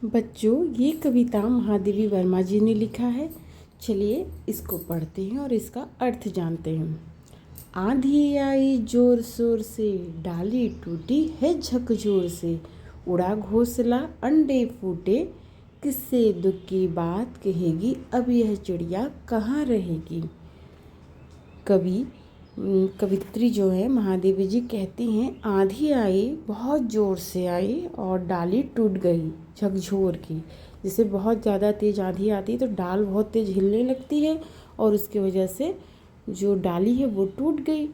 बच्चों, ये कविता महादेवी वर्मा जी ने लिखा है। चलिए इसको पढ़ते हैं और इसका अर्थ जानते हैं। आंधी आई जोर शोर से, डाली टूटी है झकझोर से, उड़ा घोंसला अंडे फूटे, किससे दुख की बात कहेगी, अब यह चिड़िया कहाँ रहेगी। कवित्री जो है महादेवी जी कहती हैं, आंधी आई, बहुत ज़ोर से आई और डाली टूट गई झकझोर की। जैसे बहुत ज़्यादा तेज़ आंधी आती है तो डाल बहुत तेज़ हिलने लगती है और उसकी वजह से जो डाली है वो टूट गई।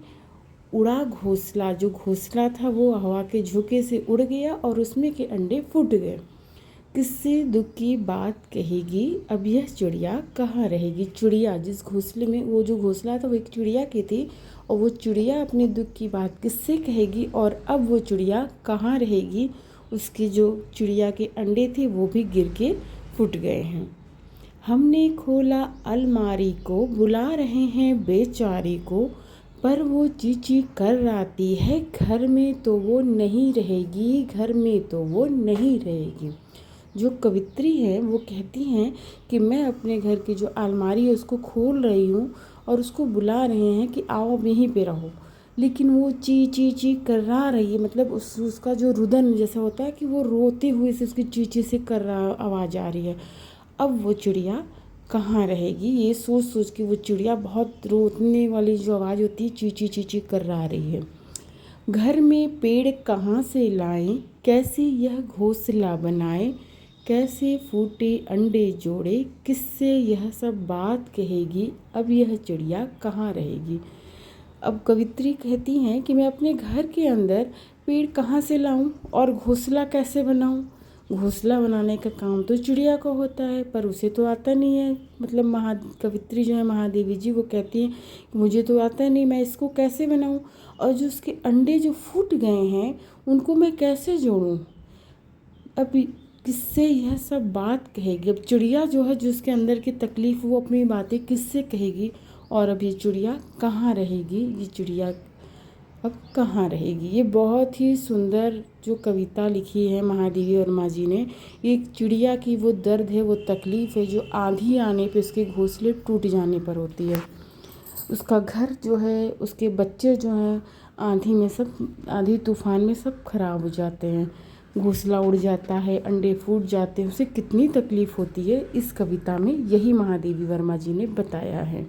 उड़ा घोंसला, जो घोंसला था वो हवा के झोंके से उड़ गया और उसमें के अंडे फूट गए। किससे दुख की बात कहेगी, अब यह चिड़िया कहाँ रहेगी। चिड़िया, जिस घोंसले में वो जो घोंसला था वो एक चिड़िया की थी और वो चिड़िया अपने दुख की बात किससे कहेगी और अब वो चिड़िया कहाँ रहेगी। उसके जो चिड़िया के अंडे थे वो भी गिर के फूट गए हैं। हमने खोला अलमारी को, बुला रहे हैं बेचारी को, पर वो चींची कर आती है, घर में तो वो नहीं रहेगी, घर में तो वो नहीं रहेगी। जो कवित्री हैं वो कहती हैं कि मैं अपने घर की जो अलमारी है उसको खोल रही हूँ और उसको बुला रहे हैं कि आओ अब यहीं पे रहो, लेकिन वो ची ची ची कर्रा रही है। मतलब उसका जो रुदन जैसा होता है कि वो रोते हुए से उसकी ची ची से कर्रा आवाज़ आ रही है। अब वो चिड़िया कहाँ रहेगी, ये सोच सोच के वो चिड़िया बहुत रोने वाली जो आवाज़ होती है ची ची ची ची कर्रा रही है। घर में पेड़ कहाँ से लाएं, कैसे यह घोंसला बनाए, कैसे फूटे अंडे जोड़े, किससे यह सब बात कहेगी, अब यह चिड़िया कहाँ रहेगी। अब कवित्री कहती हैं कि मैं अपने घर के अंदर पेड़ कहाँ से लाऊं और घोंसला कैसे बनाऊं। घोंसला बनाने का काम तो चिड़िया को होता है पर उसे तो आता नहीं है। मतलब कवित्री जो है महादेवी जी वो कहती हैं कि मुझे तो आता नहीं, मैं इसको कैसे बनाऊं और जो उसके अंडे जो फूट गए हैं उनको मैं कैसे जोड़ूं। अब किससे यह सब बात कहेगी। अब चिड़िया जो है जो उसके अंदर की तकलीफ़ वो अपनी बातें किससे कहेगी और अब ये चिड़िया कहाँ रहेगी, ये चिड़िया अब कहाँ रहेगी। ये बहुत ही सुंदर जो कविता लिखी है महादेवी वर्मा जी ने। एक चिड़िया की वो दर्द है, वो तकलीफ़ है जो आंधी आने पे उसके घोंसले टूट जाने पर होती है। उसका घर जो है, उसके बच्चे जो हैं आंधी में सब, आंधी तूफान में सब खराब हो जाते हैं, घोंसला उड़ जाता है, अंडे फूट जाते हैं, उसे कितनी तकलीफ़ होती है। इस कविता में यही महादेवी वर्मा जी ने बताया है।